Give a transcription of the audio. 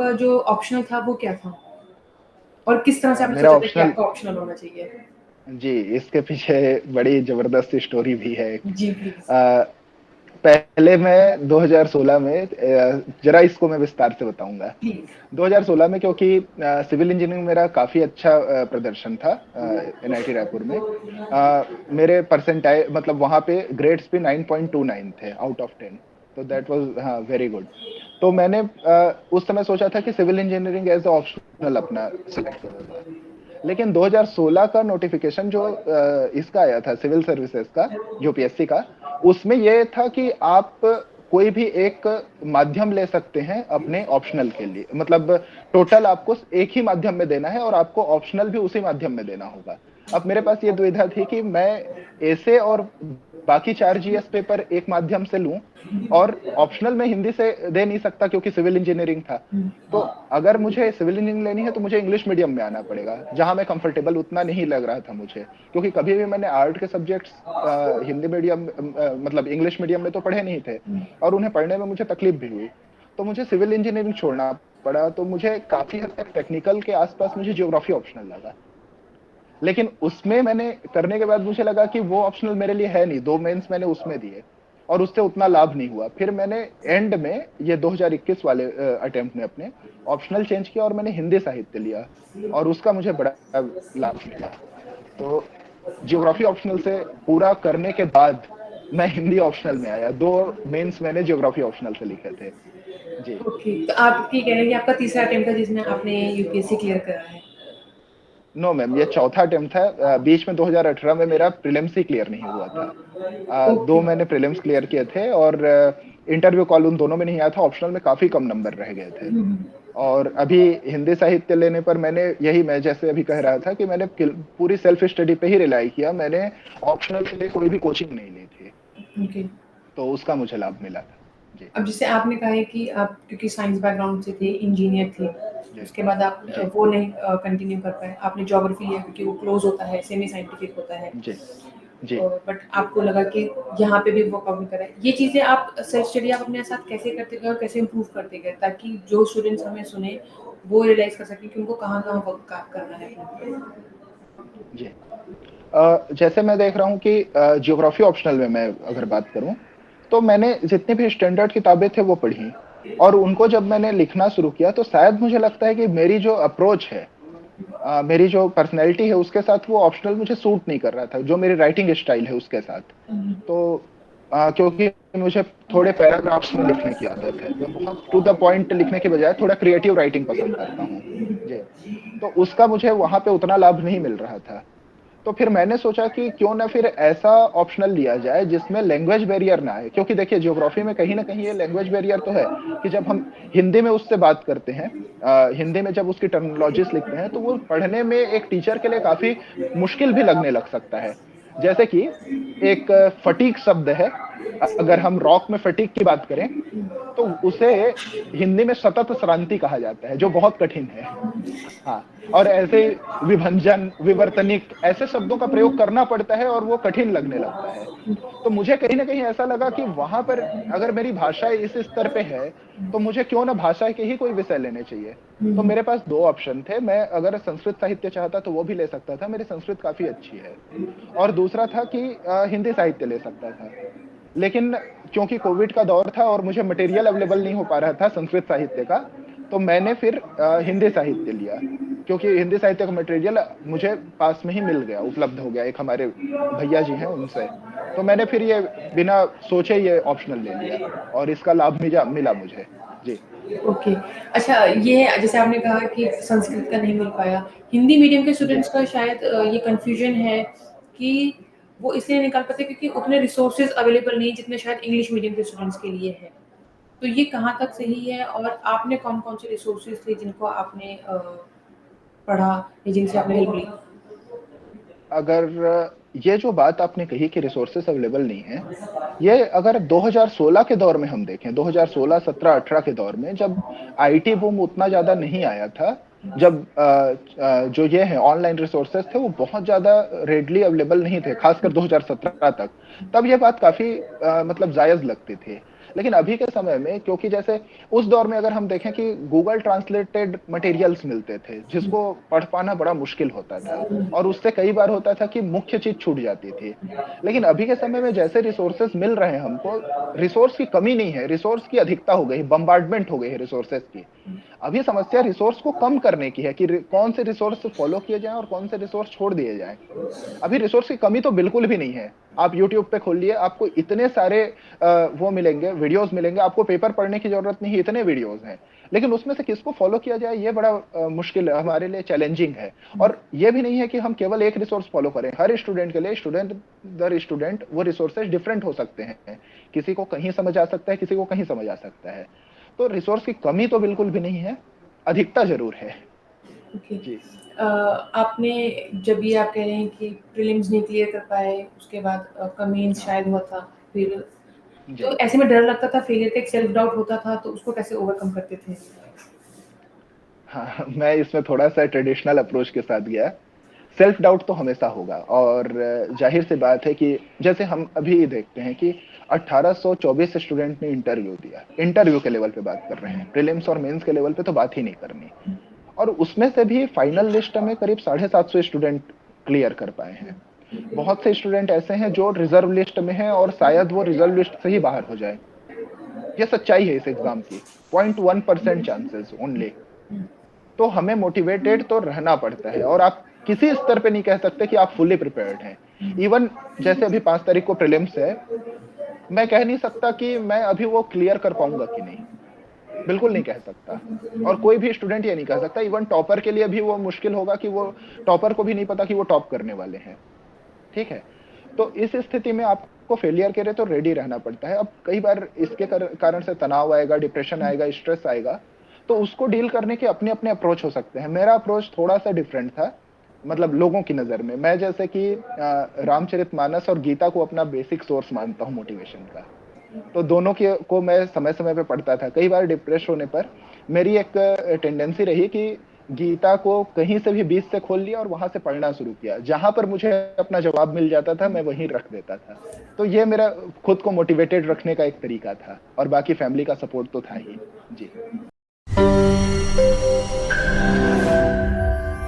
आपका जो ऑप्शनल था वो क्या था? और किस तरह से आपने मेरा सोचा था कि ऑप्शनल, आपका ऑप्शनल होना चाहिए? जी, इसके पीछे बड़ी जबरदस्त स्टोरी भी है एक। जी, प्लीज़। पहले मैं 2016 में जरा इसको मैं विस्तार से बताऊंगा। प्लीज़। 2016 में क्योंकि सिविल इंजीनियरिंग मेरा काफी अच्छा प्रदर्शन था एनआईटी रायपुर में। मेरे परसेंटाइल मतलब वहां पे ग्रेड्स भी 9.29 थे आउट ऑफ 10। तो दैट वाज, हाँ, वेरी गुड। तो मैंने उस समय सोचा था कि सिविल इंजीनियरिंग एज ऑप्शनल अपना सेलेक्ट करूंगा। लेकिन 2016 का नोटिफिकेशन जो इसका आया था सिविल सर्विसेज का, यूपीएससी का, उसमें यह था कि आप कोई भी एक माध्यम ले सकते हैं अपने ऑप्शनल के लिए, मतलब टोटल आपको एक ही माध्यम में देना है और आपको ऑप्शनल भी उसी माध्यम में देना होगा। अब मेरे पास ये दुविधा थी कि मैं ऐसे और बाकी 4 जीएस पेपर एक माध्यम से लूं, और ऑप्शनल में हिंदी से दे नहीं सकता क्योंकि सिविल इंजीनियरिंग था। तो अगर मुझे सिविल इंजीनियरिंग लेनी है तो मुझे इंग्लिश मीडियम में आना पड़ेगा, जहां मैं कंफर्टेबल उतना नहीं लग रहा था मुझे, क्योंकि कभी भी मैंने आर्ट के सब्जेक्ट्स हिंदी मीडियम मतलब इंग्लिश मीडियम में तो पढ़े नहीं थे, और उन्हें पढ़ने में मुझे तकलीफ भी हुई। तो मुझे सिविल इंजीनियरिंग छोड़ना पड़ा। तो मुझे काफी हद तक टेक्निकल के आसपास मुझे ज्योग्राफी ऑप्शनल लगा। लेकिन उसमें मैंने करने के बाद मुझे लगा कि वो ऑप्शनल मेरे लिए है नहीं। 2 मेंस मैंने उसमें दिए और उससे उतना लाभ नहीं हुआ। फिर मैंने एंड में ये 2021 वाले अटेम्प्ट में अपने ऑप्शनल चेंज किया और मैंने हिंदी साहित्य लिया, और उसका मुझे बड़ा लाभ मिला। तो ज्योग्राफी ऑप्शनल से पूरा करने के बाद मैं हिंदी ऑप्शनल में आया। 2 मेंस मैंने ज्योग्राफी ऑप्शनल से लिखे थे। जी। ओके, तो आप ये कह रहे हैं कि आपका तीसरा अटेम्प्ट था जिसमें आपने यूपीएससी क्लियर करा है? नो मैम, ये चौथा अटेम्प्ट था। बीच में 2018 में मेरा प्रीलिम्स ही क्लियर नहीं हुआ था। ओके। 2 मैंने प्रीलिम्स क्लियर किए थे और इंटरव्यू कॉल उन दोनों में नहीं आया था। ऑप्शनल में काफी कम नंबर रह गए थे। और अभी हिंदी साहित्य लेने पर मैंने, यही मैं जैसे अभी कह रहा था कि मैंने पूरी सेल्फ स्टडी पे ही रिलाई किया। मैंने ऑप्शनल के लिए कोई भी कोचिंग नहीं ली थी। ओके। तो उसका मुझे लाभ मिला था। जी। अब जैसे आपने कहा है कि आप क्योंकि साइंस बैकग्राउंड से थे, इंजीनियर थे, जी। उसके बाद आप जी। वो नहीं कंटिन्यू कर पाए। आपने ज्योग्राफी लिया क्योंकि वो क्लोज होता है, सेमी साइंटिफिक होता है। जी। जी। बट आपको लगा कि यहाँ पे भी वर्कआउट नहीं कर रहा है। ये चीज़ें आप सेल्फ स्टडी आप अपने साथ कैसे करते गए और कैसे इम्प्रूव करते गए ताकि जो स्टूडेंट्स हमें सुने वो रियलाइज कर सकें कि उनको कहाँ-कहाँ वर्क करना है अपने ऊपर? जी। जैसे मैं देख रहा हूँ कि ज्योग्राफी ऑप्शनल में मैं अगर बात करूं, तो मैंने जितनी भी स्टैंडर्ड किताबें थे वो पढ़ी, और उनको जब मैंने लिखना शुरू किया तो शायद मुझे लगता है कि मेरी जो अप्रोच है, मेरी जो पर्सनैलिटी है उसके साथ वो ऑप्शनल मुझे सूट नहीं कर रहा था, जो मेरी राइटिंग स्टाइल है उसके साथ। तो क्योंकि मुझे थोड़े पैराग्राफ्स में लिखने की आदत है, मैं बहुत टू द पॉइंट लिखने के बजाय थोड़ा क्रिएटिव राइटिंग पसंद करता हूँ। जी। तो उसका मुझे वहां पे उतना लाभ नहीं मिल रहा था। तो फिर मैंने सोचा कि क्यों ना फिर ऐसा ऑप्शनल लिया जाए जिसमें लैंग्वेज बैरियर ना आए, क्योंकि देखिए ज्योग्राफी में कहीं ना कहीं ये लैंग्वेज बैरियर तो है कि जब हम हिंदी में उससे बात करते हैं, हिंदी में जब उसकी टर्मिनोलॉजीज लिखते हैं, तो वो पढ़ने में एक टीचर के लिए काफी मुश्किल भी लगने लग सकता है। जैसे कि एक फटीक शब्द है, अगर हम रॉक में फटीक की बात करें तो उसे हिंदी में सतत श्रांति कहा जाता है, जो बहुत कठिन है। हाँ। और ऐसे विभंजन, विवर्तनिक, ऐसे शब्दों का प्रयोग करना पड़ता है और वो कठिन लगने लगता है। तो मुझे कहीं ना कहीं ऐसा लगा कि वहां पर अगर मेरी भाषा इस स्तर पे है, तो मुझे क्यों ना भाषा के ही कोई विषय लेने चाहिए। तो मेरे पास 2 ऑप्शन थे। मैं अगर संस्कृत साहित्य चाहता तो वो भी ले सकता था, मेरी संस्कृत काफी अच्छी है। और दूसरा था कि हिंदी साहित्य ले सकता था। लेकिन क्योंकि कोविड का दौर था और मुझे मटेरियल अवेलेबल नहीं हो पा रहा था संस्कृत साहित्य का, तो मैंने फिर हिंदी साहित्य लिया, क्योंकि हिंदी साहित्य का मटेरियल मुझे पास में ही मिल गया, उपलब्ध हो गया, एक हमारे भैया जी हैं उनसे। तो मैंने फिर ये बिना सोचे ये ऑप्शनल ले लिया और इसका लाभ मिला मिला मुझे। जी। ओके। अच्छा, ये जैसे आपने कहा कि संस्कृत का नहीं मिल पाया, हिंदी मीडियम के जी। स्टूडेंट्स का शायद ये कन्फ्यूजन है कि वो इसलिए नहीं निकाल पाते क्योंकि उतने रिसोर्सेज अवेलेबल नहीं जितने शायद इंग्लिश मीडियम के स्टूडेंट्स के लिए है। तो ये कहाँ तक सही है और आपने कौन-कौन से रिसोर्सेज थे जिनको आपने पढ़ा या जिनसे आपने हेल्प ली? अगर ये जो बात आपने कही कि रिसोर्सेस अवेलेबल नहीं है, ये अगर 2016 के दौर में हम देखें, 2016, 17, 18 के दौर में जब आईटी बूम उतना ज्यादा नहीं आया था, जब जो ये है ऑनलाइन रिसोर्सेस थे वो बहुत ज्यादा रेडली अवेलेबल नहीं थे, खासकर 2017 तक। तब ये बात काफी मतलब जायज लगती थी। लेकिन अभी के समय में, क्योंकि जैसे उस दौर में अगर हम देखें कि गूगल ट्रांसलेटेड मटेरियल्स मिलते थे, जिसको पढ़ पाना बड़ा मुश्किल होता था, और उससे कई बार होता था कि मुख्य चीज़ छूट जाती थी। लेकिन अभी के समय में जैसे रिसोर्सेज़ मिल रहे हैं हमको, रिसोर्स की कमी नहीं है, रिसोर्स की अधिकता हो गई, बम्बार्डमेंट हो गई है रिसोर्सेज़ की। अभी समस्या रिसोर्स को कम करने की है कि कौन से रिसोर्स फॉलो किए जाएँ और कौन से रिसोर्स छोड़ दिए जाएँ। अभी रिसोर्स की कमी तो बिल्कुल भी नहीं है। आप यूट्यूब पे खोलिए, आपको इतने सारे वो मिलेंगे, वीडियोज़ मिलेंगे, आपको पेपर पढ़ने की ज़रूरत नहीं है, इतने वीडियोज़ हैं। लेकिन उसमें से किसको फ़ॉलो किया जाए, ये बड़ा मुश्किल है, हमारे लिए चैलेंजिंग है। और ये भी नहीं है कि हम केवल एक रिसोर्स फ़ॉलो करें। हर स्टूडेंट के लिए, स्टूडेंट दर स्टूडेंट, वो रिसोर्सेज़ डिफरेंट हो सकते हैं। किसी को कहीं समझ आ सकता है, किसी को कहीं समझ आ सकता है। तो रिसोर्स की कमी तो बिल्कुल भी नहीं है, अधिकता ज़रूर है। ओके। जी। आपने जब ये आप कह रहे हैं कि प्रीलिम्स नहीं क्लियर कर पाए, उसके बाद मेंस हाँ। शायद हुआ था, फिर जी। तो ऐसे में डर लगता था, फेलियर का एक सेल्फ डाउट होता था, तो उसको कैसे ओवरकम करते थे? हाँ, मैं इसमें थोड़ा-सा ट्रेडिशनल अप्रोच के साथ गया। सेल्फ डाउट तो हमेशा होगा, और ज़ाहिर-सी बात है कि जैसे हम अभी देखते हैं कि 1824 स्टूडेंट ने इंटरव्यू दिया। इंटरव्यू के लेवल पे बात कर रहे हैं, प्रीलिम्स और मेंस के लेवल पे तो बात ही नहीं करनी। और उसमें से भी फाइनल लिस्ट में करीब 750 स्टूडेंट क्लियर कर पाए हैं। बहुत से स्टूडेंट ऐसे हैं जो रिजर्व लिस्ट में हैं, और शायद वो रिजर्व लिस्ट से ही बाहर हो जाएँ। ये सच्चाई है इस एग्ज़ाम की, 0.1% चांसेस ओनली। तो हमें मोटिवेटेड तो रहना पड़ता है, और आप किसी स्तर पे नहीं कह सकते कि आप फुली प्रिपेयर्ड हैं। इवन जैसे अभी 5 तारीख को प्रीलिम्स है, मैं कह नहीं सकता कि मैं अभी वो क्लियर कर पाऊँगा कि नहीं, बिल्कुल नहीं कह सकता। और कोई भी स्टूडेंट ये नहीं कह सकता, इवन टॉपर के लिए भी वो मुश्किल होगा कि वो, टॉपर को भी नहीं पता कि वो टॉप करने वाले हैं, ठीक है? तो इस स्थिति में आपको फेलियर के लिए तो रेडी रहना पड़ता है। अब कई बार इसके कारण से तनाव आएगा, डिप्रेशन आएगा, स्ट्रेस आएगा, तो उसको डील करने के अपने-अपने अप्रोच हो सकते हैं। मेरा अप्रोच थोड़ा-सा डिफरेंट था, मतलब लोगों की नज़र में। मैं जैसे कि रामचरितमानस और गीता को अपना बेसिक सोर्स मानता हूँ मोटिवेशन का। तो दोनों के को मैं समय-समय पे पढ़ता था। कई बार डिप्रेस होने पर मेरी एक टेंडेंसी रही कि गीता को कहीं से भी बीच से खोल लिया और वहाँ से पढ़ना शुरू किया। जहाँ पर मुझे अपना जवाब मिल जाता था, मैं वहीं रख देता था। तो ये मेरा खुद को मोटिवेटेड रखने का एक तरीका था, और बाकी फैमिली का सपोर्ट तो था ही। जी।